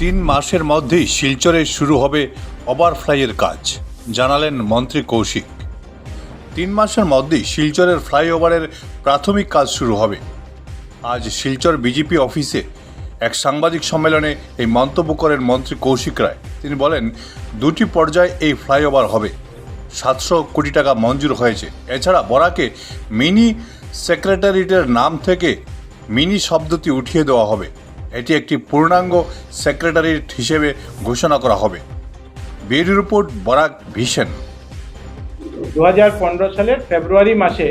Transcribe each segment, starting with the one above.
তিন মাসের মধ্যেই শিলচরে শুরু হবে ওভারফ্লাইয়ের কাজ, জানালেন মন্ত্রী কৌশিক। 3 মাসের মধ্যেই শিলচরের ফ্লাইওভারের প্রাথমিক কাজ শুরু হবে। আজ শিলচর বিজেপি অফিসে এক সাংবাদিক সম্মেলনে এই মন্তব্য করেন মন্ত্রী কৌশিক রায়। তিনি বলেন, 2টি পর্যায়ে এই ফ্লাইওভার হবে। 700 কোটি টাকা মঞ্জুর হয়েছে। এছাড়া বরাকে মিনি সেক্রেটারিয়েটের নাম থেকে মিনি শব্দটি উঠিয়ে দেওয়া হবে। এটি একটি পূর্ণাঙ্গ সেক্রেটারিয়েট হিসেবে ঘোষণা করা হবে। Bureau report, Barak vision. 2015 সালের ফেব্রুয়ারি মাসে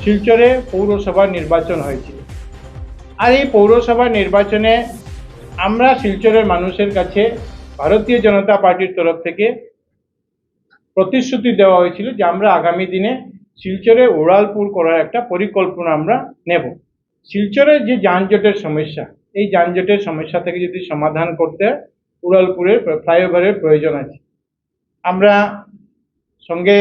শিলচরে পৌরসভা নির্বাচন হয়েছিল। আর এই পৌরসভা নির্বাচনে আমরা শিলচরের মানুষের কাছে ভারতীয় জনতা পার্টির তরফ থেকে প্রতিশ্রুতি দেওয়া হয়েছিল যে আমরা আগামী দিনে শিলচরে উড়ালপুল করার একটা পরিকল্পনা আমরা নেব। শিলচরের যে যানজটের সমস্যা, এই যানজটের সমস্যা থেকে যদি সমাধান করতে উড়ালপুরের ফ্লাইওভারের প্রয়োজন আছে। আমরা সঙ্গে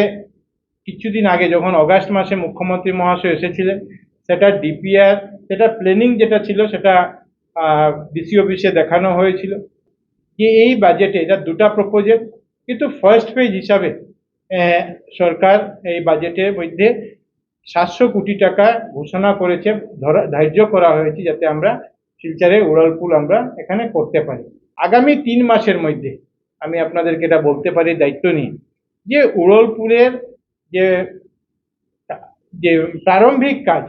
কিছুদিন আগে যখন অগাস্ট মাসে মুখ্যমন্ত্রী মহাশয় এসেছিলেন, সেটা ডিপিআর, সেটা প্ল্যানিং যেটা ছিল সেটা ডিসি অফিসে দেখানো হয়েছিল যে এই বাজেটে এটা 2টা প্রপোজাল, কিন্তু ফার্স্ট ফেজ হিসাবে সরকার এই বাজেটের মধ্যে 700 কোটি টাকা ঘোষণা করেছে, ধার্য করা হয়েছে যাতে আমরা শিলচরে উড়ালপুল আমরা এখানে করতে পারি। আগামী 3 মাসের মধ্যে আমি আপনাদেরকে এটা বলতে পারি দায়িত্ব নিয়ে যে উড়ালপুরের যে প্রারম্ভিক কাজ,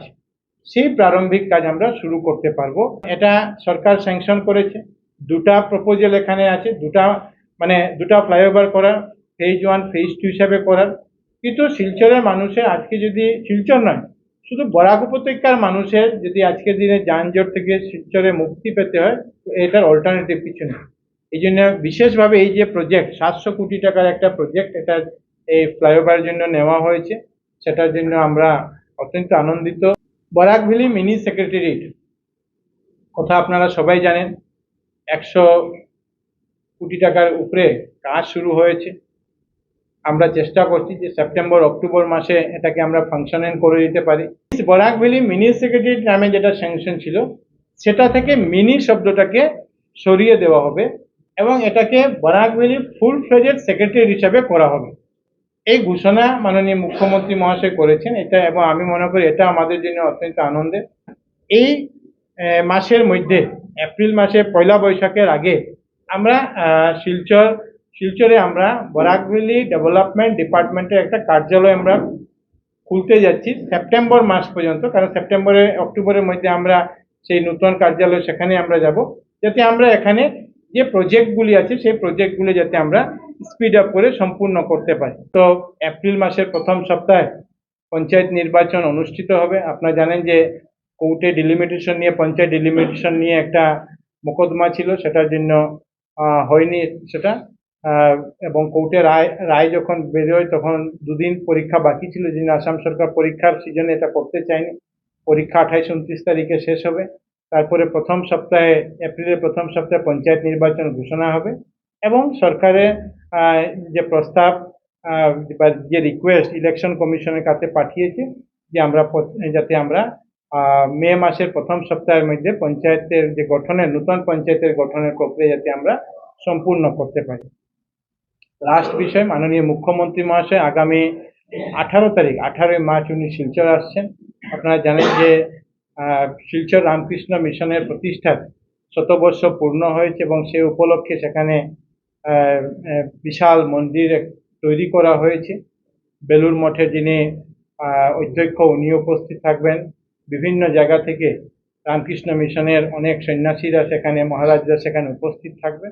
সেই প্রারম্ভিক কাজ আমরা শুরু করতে পারবো। এটা সরকার স্যাংশন করেছে। 2টা প্রপোজাল এখানে আছে, 2টা ফ্লাইওভার করার, ফেজ 1 ফেজ 2 হিসাবে করার। কিন্তু শিলচরের মানুষের আজকে যদি, শিলচর নয় শুধু বরাক উপত্যকার মানুষের যদি আজকের দিনে যানজট থেকে শিলচরে মুক্তি পেতে হয়, তো এটার অল্টারনেটিভ কিছু নেই। এই জন্য বিশেষভাবে এই যে প্রজেক্ট 700 কোটি টাকার একটা প্রজেক্ট, এটা এই ফ্লাইওভারের জন্য নেওয়া হয়েছে, সেটার জন্য আমরা অত্যন্ত আনন্দিত। বরাক ভ্যালি মিনি সেক্রেটারিয়েট কথা আপনারা সবাই জানেন। 100 কোটি টাকার উপরে কাজ শুরু হয়েছে। আমরা চেষ্টা করছি যে সেপ্টেম্বর অক্টোবর মাসে এটাকে আমরা ফাংশনাল করে দিতে পারি। বরাক ভ্যালি মিনি সেক্রেটারিয়েট নামে যেটা স্যাংশন ছিল, সেটা থেকে মিনি শব্দটাকে সরিয়ে দেওয়া হবে এবং এটাকে Barak valley full fledged secretariat হিসাবে করা হবে। এই ঘোষণা মাননীয় মুখ্যমন্ত্রী মহাশয় করেছেন এটা, এবং আমি মনে করি এটা আমাদের জন্য অত্যন্ত আনন্দের। এই মাসের মধ্যে, এপ্রিল মাসে পয়লা বৈশাখের আগে আমরা শিলচরে আমরা বরাক ভ্যালি ডেভেলপমেন্ট ডিপার্টমেন্টের একটা কার্যালয় আমরা খুলতে যাচ্ছি সেপ্টেম্বর মাস পর্যন্ত। কারণ অক্টোবরের মধ্যে আমরা সেই নতুন কার্যালয় সেখানে আমরা যাব, যাতে আমরা এখানে যে প্রজেক্টগুলি আছে সেই প্রজেক্টগুলি যাতে আমরা স্পিড আপ করে সম্পূর্ণ করতে পারি। তো এপ্রিল মাসের প্রথম সপ্তাহে পঞ্চায়েত নির্বাচন অনুষ্ঠিত হবে। আপনারা জানেন যে কোর্টে ডিলিমিটেশন নিয়ে, পঞ্চায়েত ডিলিমিটেশন নিয়ে একটা মোকদ্দমা ছিল, সেটার জন্য হয়নি সেটা, এবং কোর্টের রায় যখন বেরোয় তখন 2 দিন পরীক্ষা বাকি ছিল, যিনি আসাম সরকার পরীক্ষার সিজনে এটা করতে চায়নি। পরীক্ষা 28-29 তারিখে শেষ হবে। তারপরে এপ্রিলের প্রথম সপ্তাহে পঞ্চায়েত নির্বাচন ঘোষণা হবে এবং সরকারের যে প্রস্তাব বা যে রিকোয়েস্ট ইলেকশন কমিশনের কাছে পাঠিয়েছে যে যাতে আমরা মে মাসের প্রথম সপ্তাহের মধ্যে পঞ্চায়েতের যে নতুন পঞ্চায়েতের গঠনের প্রক্রিয়া যাতে আমরা সম্পূর্ণ করতে পারি। লাস্ট বিষয়, মাননীয় মুখ্যমন্ত্রী মহাশয় আগামী 18 মার্চ উনি শিলচর আসছেন। আপনারা জানেন যে শিলচর রামকৃষ্ণ মিশনের প্রতিষ্ঠার 100 বর্ষ পূর্ণ হয়েছে এবং সেই উপলক্ষে সেখানে বিশাল মন্দির তৈরি করা হয়েছে। বেলুর মঠের যিনি অধ্যক্ষ উনি উপস্থিত থাকবেন। বিভিন্ন জায়গা থেকে রামকৃষ্ণ মিশনের অনেক সন্ন্যাসীরা সেখানে, মহারাজরা সেখানে উপস্থিত থাকবেন।